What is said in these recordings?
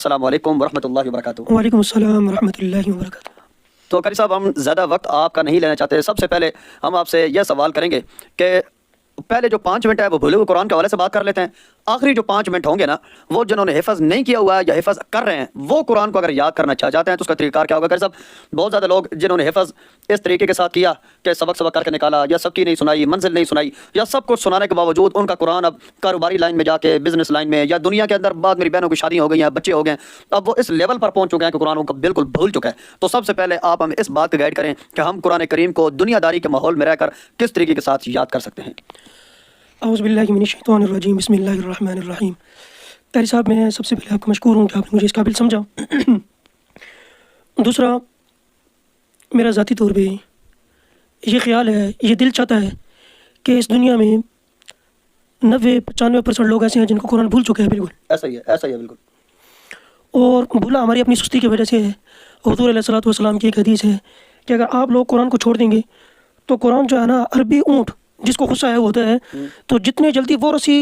السلام علیکم ورحمۃ اللہ وبرکاتہ۔ وعلیکم السلام ورحمۃ اللہ وبرکاتہ۔ تو قاری صاحب، ہم زیادہ وقت آپ کا نہیں لینا چاہتے۔ سب سے پہلے ہم آپ سے یہ سوال کریں گے کہ پہلے جو 5 منٹ ہے وہ بھولے ہوئے قرآن کے حوالے سے بات کر لیتے ہیں۔ آخری جو 5 منٹ ہوں گے نا، وہ جنہوں نے حفظ نہیں کیا ہوا ہے یا حفظ کر رہے ہیں، وہ قرآن کو اگر یاد کرنا چاہتے ہیں تو اس کا طریقہ کار کیا ہوگا؟ قاری صاحب، بہت زیادہ لوگ جنہوں نے حفظ اس طریقے کے ساتھ کیا کہ سبق کر کے نکالا، یا سب کی نہیں سنائی، منزل نہیں سنائی، یا سب کچھ سنانے کے باوجود ان کا قرآن اب کاروباری لائن میں جا کے، بزنس لائن میں، یا دنیا کے اندر بعد میری بہنوں کی شادیاں ہو گئی ہیں، بچے ہو گئے ہیں، اب وہ اس لیول پر پہنچ چکے ہیں کہ قرآن کو بالکل بھول چکا ہے۔ تو سب سے پہلے آپ ہمیں اس بات کا گائیڈ کریں کہ ہم قرآن کریم کو دنیا داری کے ماحول میں رہ کر کس طریقے کے ساتھ یاد کر سکتے ہیں۔ اعوذ باللہ من الشیطان الرجیم، بسم اللہ الرحمن الرحیم۔ قاری صاحب، میں سب سے پہلے آپ کو مشکور ہوں کہ آپ نے مجھے اس قابل سمجھا۔ دوسرا، میرا ذاتی طور پہ یہ خیال ہے، یہ دل چاہتا ہے کہ اس دنیا میں 90-95% لوگ ایسے ہیں جن کو قرآن بھول چکے ہیں بالکل۔ ایسا ہی ہے بالکل۔ اور بھولا ہماری اپنی سستی کی وجہ سے ہے۔ حضور علیہ الصلوۃ والسلام کی ایک حدیث ہے کہ اگر آپ لوگ قرآن کو چھوڑ دیں گے تو قرآن جو ہے نا، عربی اونٹ جس کو غصہ ہے ہوتا ہے، تو جتنی جلدی وہ رسی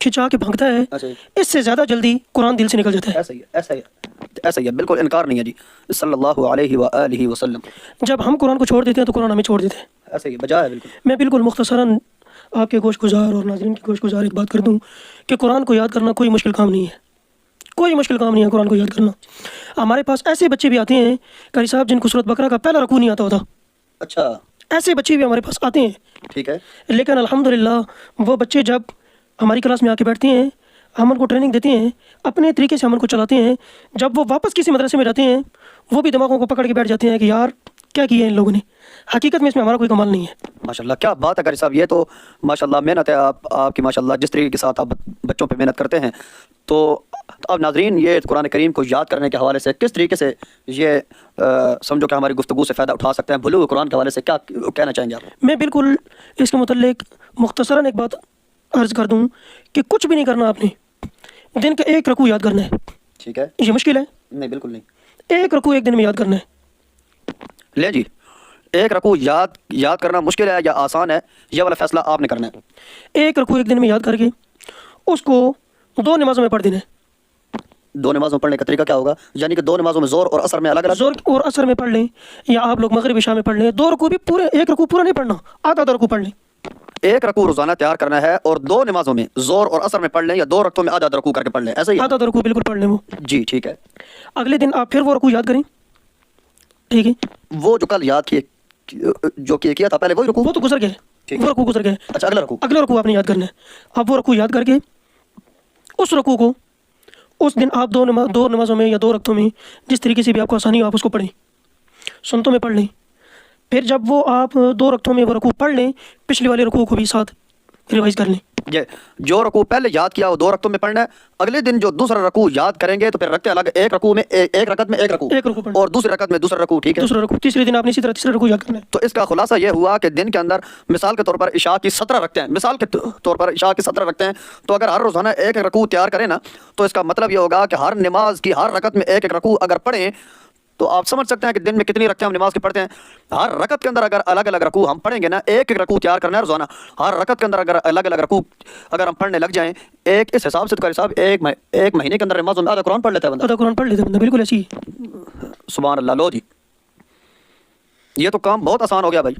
کھچا کے بھاگتا ہے، اس سے زیادہ جلدی قرآن دل سے نکل جاتا ہے۔ ایسا ہی ہے بالکل، انکار نہیں ہے جی، صلی اللہ علیہ وآلہ وسلم۔ جب ہم قرآن کو چھوڑ دیتے ہیں تو قرآن ہمیں چھوڑ دیتے ہیں۔ ایسا ہی بجا ہے بالکل۔ میں بالکل مختصراً آپ کے گوش گزار اور ناظرین کی گوش گزار ایک بات کر دوں کہ قرآن کو یاد کرنا کوئی مشکل کام نہیں ہے، کوئی مشکل کام نہیں ہے قرآن کو یاد کرنا۔ ہمارے پاس ایسے بچے بھی آتے ہیں قاری صاحب جن کو سورۃ بقرہ کا پہلا رکوع نہیں آتا ہوتا۔ اچھا، ایسے بچے بھی ہمارے پاس آتے ہیں، ٹھیک ہے۔ لیکن الحمدللہ وہ بچے جب ہماری کلاس میں آ کے بیٹھتے ہیں، ہم ان کو ٹریننگ دیتے ہیں، اپنے طریقے سے ہم ان کو چلاتے ہیں، جب وہ واپس کسی مدرسے میں جاتے ہیں وہ بھی دماغوں کو پکڑ کے بیٹھ جاتے ہیں کہ یار کیا کیا ہے ان لوگوں نے۔ حقیقت میں اس میں ہمارا کوئی کمال نہیں ہے۔ ماشاءاللہ، کیا بات ہے قاری صاحب، یہ تو ماشاءاللہ محنت ہے آپ کی، ماشاءاللہ جس طریقے کے ساتھ آپ بچوں پہ محنت کرتے ہیں۔ تو اب ناظرین، یہ قرآن کریم کو یاد کرنے کے حوالے سے کس طریقے سے یہ سمجھو کہ ہماری گفتگو سے فائدہ اٹھا سکتے ہیں، بھولے ہوئے قرآن کے حوالے سے کیا کہنا چاہیں گے آپ؟ میں بالکل اس کے متعلق مختصراً ایک بات عرض کر دوں کہ کچھ بھی نہیں کرنا، آپ نے دن کا ایک رکوع یاد کرنا ہے۔ ٹھیک ہے، یہ مشکل ہے؟ نہیں بالکل نہیں۔ ایک رکوع ایک دن میں یاد کرنا ہے۔ لیں جی، ایک رکوع یاد کرنا مشکل ہے یا آسان ہے، یہ والا فیصلہ آپ نے کرنا ہے۔ ایک رکوع ایک دن میں یاد کر کے اس کو 2 نمازوں میں پڑھ دینا ہے۔ 2 نمازوں پڑھنے کا طریقہ کیا ہوگا؟ یعنی کہ 2 نمازوں میں زور اور اثر میں الگ الگ؟ زور اور اثر میں پڑھ لیں، یا آپ لوگ مغرب عشاء میں پڑھ لیں۔ 2 رکوع بھی پورے، ایک رکوع پورا نہیں پڑھنا، آدھا رکوع پڑھ لیں۔ ایک رکوع روزانہ تیار کرنا ہے اور 2 نمازوں میں زور اور اثر میں پڑھ لیں، یا 2 رکعتوں میں آدھا رکوع کر کے پڑھ لیں، ایسا ہی؟ آدھا رکوع بالکل پڑھ لیں وہ۔ جی ٹھیک ہے۔ اگلے دن آپ پھر وہ رکوع یاد کریں، ٹھیک ہے؟ وہ جو کل یاد کیا تھا پہلے، وہی رکوع؟ وہ تو گزر گئے، وہ رکوع گزر گئے۔ اچھا، اگلا رکوع آپ نے یاد کرنا ہے۔ اب وہ رکوع یاد کر کے اس رکوع کو اس دن آپ 2 نمازوں میں یا 2 رکعتوں میں جس طریقے سے بھی آپ کو آسانی ہو آپ اس کو پڑھیں، سنتوں میں پڑھ لیں۔ پھر جب وہ آپ 2 رکعتوں میں وہ رکوع پڑھ لیں، پچھلے والے رکوع کو بھی ساتھ ریوائز کر لیں۔ جو رکوع پہلے یاد کیا وہ 2 رکعتوں میں پڑھنا ہے، اگلے دن جو دوسرا رکوع یاد کریں گے تو پھر رکھتے الگ، ایک رکوع میں ایک رکعت میں ایک رکوع اور دوسری رکعت میں دوسرا رکوع، ٹھیک ہے؟ دوسرا رکوع، تیسرے دن آپ نے اسی طرح تیسرا رکوع یاد کرنا ہے۔ تو اس کا خلاصہ یہ ہوا کہ دن کے اندر مثال کے طور پر عشاء کی 17 رکھتے ہیں، مثال کے طور پر عشاء کی 17 رکھتے ہیں، تو اگر ہر روزانہ ایک رکوع تیار کریں نا، تو اس کا مطلب یہ ہوگا کہ ہر نماز کی ہر رکعت میں ایک رکوع اگر پڑھیں تو آپ سمجھ سکتے ہیں کہ دن میں کتنی رکعتیں ہم نماز کی پڑھتے ہیں۔ ہر رکعت کے اندر اگر الگ الگ رکوع ہم پڑھیں گے نا، ایک رکوع تیار کرنا ہے روزانہ، ہر رکعت کے اندر اگر الگ الگ رکوع اگر ہم پڑھنے لگ جائیں اس حساب سے، تو قاری صاحب ایک مہینے کے اندر نمازوں میں آدھا قرآن پڑھ لیتا ہے بندہ۔ آدھا قرآن پڑھ لیتا ہے بندہ، بالکل ایسی ہی۔ سبحان اللہ، لو جی، یہ تو کام بہت آسان ہو گیا بھائی۔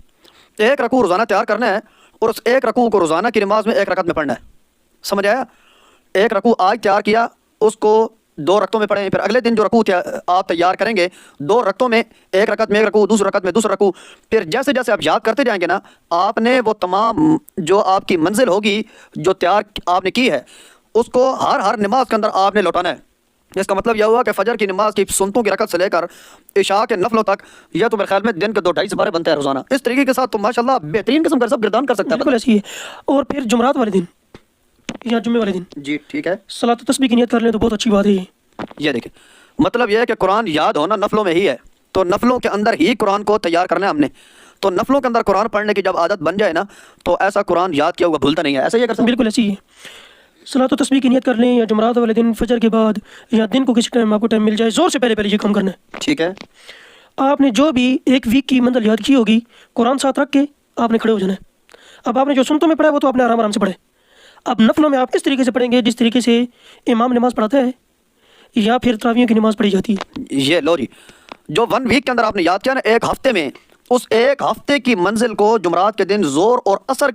ایک رکوع روزانہ تیار کرنا ہے اور اس ایک رکوع کو روزانہ کی نماز میں ایک رکعت میں پڑھنا ہے، سمجھ آیا؟ ایک رکوع آج تیار کیا، اس کو 2 رکعتوں میں پڑھیں، پھر اگلے دن جو رکوع آپ تیار کریں گے 2 رکعتوں میں، ایک رکعت میں ایک رکوع، دوسری رکعت میں دوسرا رکوع، پھر جیسے جیسے آپ یاد کرتے جائیں گے نا، آپ نے وہ تمام جو آپ کی منزل ہوگی جو تیار آپ نے کی ہے اس کو ہر نماز کے اندر آپ نے لوٹانا ہے۔ اس کا مطلب یہ ہوا کہ فجر کی نماز کی سنتوں کی رکعت سے لے کر عشاء کے نفلوں تک، یہ تو میرے خیال میں دن کے 2-2.5 بارے بنتے ہیں روزانہ۔ اس طریقے کے ساتھ تو ماشاءاللہ بہترین قسم کا سب گردان کر سکتا ہے، بالکل ایسی ہے۔ اور پھر جمعرات والے دن یا جمعے والے دن جی ٹھیک ہے، صلاۃ تسبیح کی نیت کر لیں تو بہت اچھی بات ہے۔ یہ دیکھیں، مطلب یہ ہے کہ قرآن یاد ہونا نفلوں میں ہی ہے، تو نفلوں کے اندر ہی قرآن کو تیار کرنا ہے ہم نے۔ تو نفلوں کے اندر قرآن پڑھنے کی جب عادت بن جائے نا، تو ایسا قرآن یاد کیا ہوا بھولتا نہیں ہے، ایسا ہی کر؟ بالکل ایسی ہے۔ صلاۃ تسبیح کی نیت کر لیں، یا جمعرات والے دن فجر کے بعد، یا دن کو کسی ٹائم آپ کو ٹائم مل جائے، زور سے پہلے یہ کام کرنا ہے، ٹھیک ہے؟ آپ نے جو بھی ایک ویک کی منزل یاد کی ہوگی، قرآن ساتھ رکھ کے آپ نے کھڑے ہو جانا ہے۔ اب آپ نے جو سنتوں میں پڑھا ہے وہ تو آپ نے آرام سے پڑھے۔ اب نفلوں میں آپ اس طریقے سے پڑھیں گے جس طریقے سے امام نماز پڑھاتا ہے، یا پھر تراویحوں کی نماز پڑھی جاتی ہے؟ یہ لو جی، جو 1 ویک کے اندر آپ نے یاد کیا نا، ایک ہفتے میں، اس ایک ہفتے کی منزل کو جمعرات کے دن زور اور عصر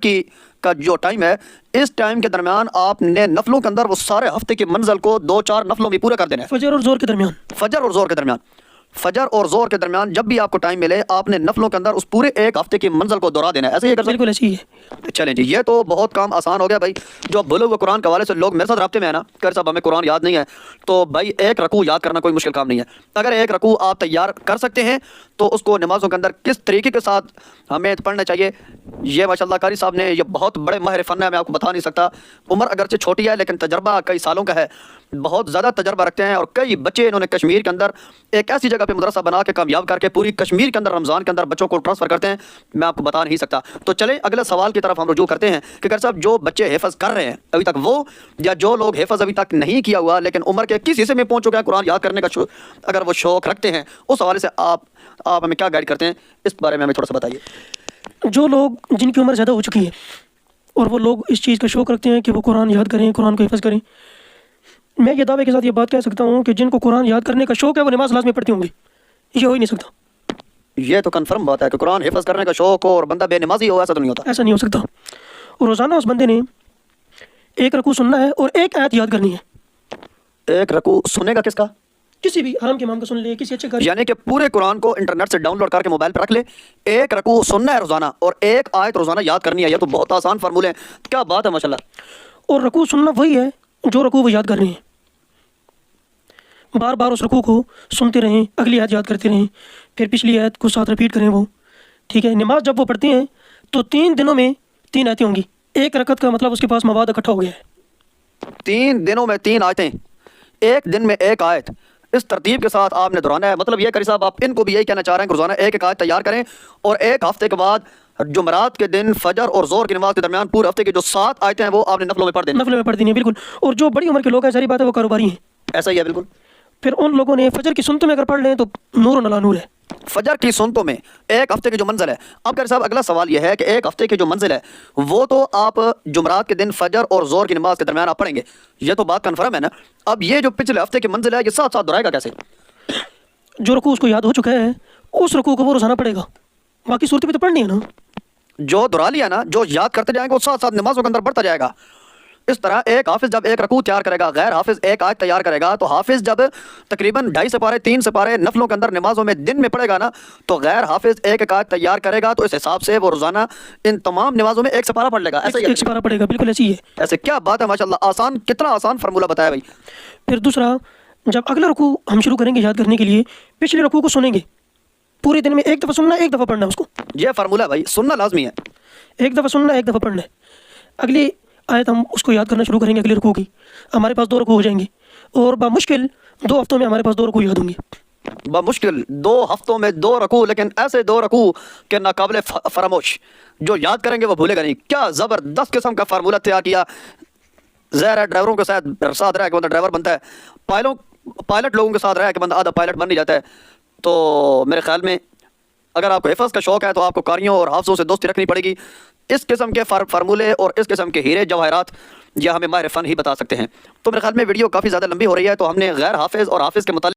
کا جو ٹائم ہے، اس ٹائم کے درمیان آپ نے نفلوں کے اندر وہ سارے ہفتے کی منزل کو 2-4 نفلوں میں پورا کر دینا ہے۔ فجر اور زور کے درمیان؟ فجر اور زور کے درمیان، فجر اور زور کے درمیان جب بھی آپ کو ٹائم ملے، آپ نے نفلوں کے اندر اس پورے ایک ہفتے کی منزل کو دوہرا دینا ہے۔ ایسے ہی کر سکتے؟ بالکل ایسی ہی ہے۔ چلیں جی، یہ تو بہت کام آسان ہو گیا بھائی۔ جو بلوغ قرآن کے حوالے سے لوگ میرے ساتھ رابطے میں ہیں نا، کہ صاحب ہمیں قرآن یاد نہیں ہے، تو بھائی ایک رکوع یاد کرنا کوئی مشکل کام نہیں ہے۔ اگر ایک رکوع آپ تیار کر سکتے ہیں تو اس کو نمازوں کے اندر کس طریقے کے ساتھ ہمیں پڑھنا چاہیے، یہ ماشاءاللہ قاری صاحب نے، یہ بہت بڑے ماہر فن ہے، میں آپ کو بتا نہیں سکتا۔ عمر اگرچہ چھوٹی ہے لیکن تجربہ کئی سالوں کا ہے، بہت زیادہ تجربہ رکھتے ہیں، اور کئی بچے انہوں نے کشمیر کے اندر ایک ایسی جگہ پہ مدرسہ بنا کے کامیاب کر کے پوری کشمیر کے اندر رمضان کے اندر بچوں کو ٹرانسفر کرتے ہیں، میں آپ کو بتا نہیں سکتا۔ تو چلیں اگلے سوال کی طرف ہم رجوع کرتے ہیں کہ ڈاکٹر صاحب جو بچے حفظ کر رہے ہیں ابھی تک، وہ یا جو لوگ حفظ ابھی تک نہیں کیا ہوا لیکن عمر کے کس حصے میں پہنچ چکے ہیں قرآن یاد کرنے کا اگر وہ شوق رکھتے ہیں، اس حوالے سے آپ ہمیں کیا گائیڈ کرتے ہیں، اس بارے میں ہمیں تھوڑا سا بتائیے۔ جو لوگ جن کی عمر زیادہ ہو چکی ہے اور وہ لوگ اس چیز کا شوق رکھتے ہیں کہ وہ قرآن یاد کریں، قرآن کو حفظ کریں، میں یہ دعوے کے ساتھ یہ بات کہہ سکتا ہوں کہ جن کو قرآن یاد کرنے کا شوق ہے وہ نماز لازمی پڑھتے ہوں گے، یہ ہو ہی نہیں سکتا۔ یہ تو کنفرم بات ہے کہ قرآن حفظ کرنے کا شوق ہو اور بندہ بے نمازی ہو، ایسا تو نہیں ہوتا۔ ایسا نہیں ہو سکتا۔ اور روزانہ اس بندے نے ایک رکوع سننا ہے اور ایک آیت یاد کرنی ہے۔ ایک رکوع سننے کا کس کا؟ کسی بھی حرم کے امام کا سن لے، کسی اچھے قاری، یعنی کہ پورے قرآن کو انٹرنیٹ سے ڈاؤن لوڈ کر کے موبائل پہ رکھ لے، ایک رکوع سننا ہے روزانہ اور ایک آیت روزانہ یاد کرنی ہے۔ یہ تو بہت آسان فارمولے ہیں، کیا بات ہے ماشاءاللہ۔ اور رکوع سننا وہی ہے جو رکوع وہ یاد کر رہے ہیں، بار بار اس رکوع کو سنتے رہیں، اگلی آیت یاد کرتے رہیں، پھر پچھلی آیت کو ساتھ رپیٹ کریں وہ، ٹھیک ہے۔ نماز جب وہ پڑھتے ہیں تو 3 دنوں میں 3 آیتیں ہوں گی، ایک رکعت کا مطلب اس کے پاس مواد اکٹھا ہو گیا ہے۔ 3 دنوں میں 3 آیتیں، ایک دن میں ایک آیت، اس ترتیب کے ساتھ آپ نے دہرانا ہے۔ مطلب یہ قاری صاحب آپ ان کو بھی یہی کہنا چاہ رہے ہیں کہ روزانہ ایک ایک آیت تیار کریں، اور ایک ہفتے کے بعد جمعرات کے دن فجر اور زور کی نماز کے درمیان پورے ہفتے کی جو 7 آیتیں ہیں وہ آپ نے نفلوں میں پڑھ دیں۔ نفل میں پڑھ دینی ہے، بالکل۔ اور جو بڑی عمر کے لوگ ہیں، ساری بات ہے، وہ کاروباری ہیں، ایسا ہی ہے بالکل۔ پھر ان لوگوں نے فجر کی سنتوں میں اگر پڑھ لیں تو نور و نلا نور ہے۔ فجر کی سنتوں میں ایک ہفتے کی جو منزل ہے، اب قاری صاحب اگلا سوال یہ ہے کہ ایک ہفتے کی جو منزل ہے وہ تو آپ جمعرات کے دن فجر اور زور کی نماز کے درمیان آپ پڑھیں گے، یہ تو بات کنفرم ہے نا۔ اب یہ جو پچھلے ہفتے کی منزل ہے یہ ساتھ ساتھ دہرائے گا کیسے؟ جو رکوع اس کو یاد ہو چکا ہے اس رکوع کو وہ روزانہ پڑھے گا، باقی صورتیں بھی تو پڑھنی ہے نا۔ جو دہرا لیا نا، جو یاد کرتے جائیں گے وہ ساتھ ساتھ نمازوں کے اندر بڑھتا جائے گا۔ اس طرح ایک حافظ جب ایک رکوع تیار کرے گا، غیر حافظ ایک آیت تیار کرے گا، تو حافظ جب تقریباً 2.5 سپارے 3 سپارے نفلوں کے اندر نمازوں میں دن میں پڑھے گا نا، تو غیر حافظ ایک ایک آیت تیار کرے گا، تو اس حساب سے وہ روزانہ ان تمام نمازوں میں ایک سپارہ پڑھ لے گا۔ ایسا ہی ہے؟ ایک سپارہ پڑھے گا، بالکل ایسی ہے۔ ایسے کیا بات ہے ماشاءاللہ، آسان، کتنا آسان فارمولہ بتایا بھائی۔ پھر دوسرا، جب اگلا رکوع ہم شروع کریں گے یاد کرنے کے لیے، پچھلے رکوع کو سنیں گے، پورے دن میں ایک دفعہ سننا ہے، ایک دفعہ پڑھنا ہے اس کو، یہ فارمولہ بھائی سننا لازمی ہے۔ ایک دفعہ سننا ہے، ایک دفعہ پڑھنا ہے۔ اگلی آیت ہم اس کو یاد کرنا شروع کریں گے اگلے رکوع کی، ہمارے پاس 2 رکوع ہو جائیں گے، اور بمشکل 2 ہفتوں میں ہمارے پاس 2 رکوع یاد ہوں گے۔ بمشکل 2 ہفتوں میں 2 رکوع، لیکن ایسے 2 رکوع کہ ناقابل فراموش، جو یاد کریں گے وہ بھولے گا نہیں۔ کیا زبردست قسم کا فارمولہ تیار کیا۔ ظاہر ہے ڈرائیوروں کے ساتھ رہ کے بندہ ڈرائیور بنتا ہے، پائلٹ لوگوں کے ساتھ رہ کے بندہ آدھا پائلٹ بن نہیں جاتا ہے۔ تو میرے خیال میں اگر آپ کو حفظ کا شوق ہے تو آپ کو قاریوں اور حافظوں سے دوستی رکھنی پڑے گی۔ اس قسم کے فارمولے اور اس قسم کے ہیرے جواہرات یہ ہمیں ماہر فن ہی بتا سکتے ہیں۔ تو میرے خیال میں ویڈیو کافی زیادہ لمبی ہو رہی ہے، تو ہم نے غیر حافظ اور حافظ کے متعلق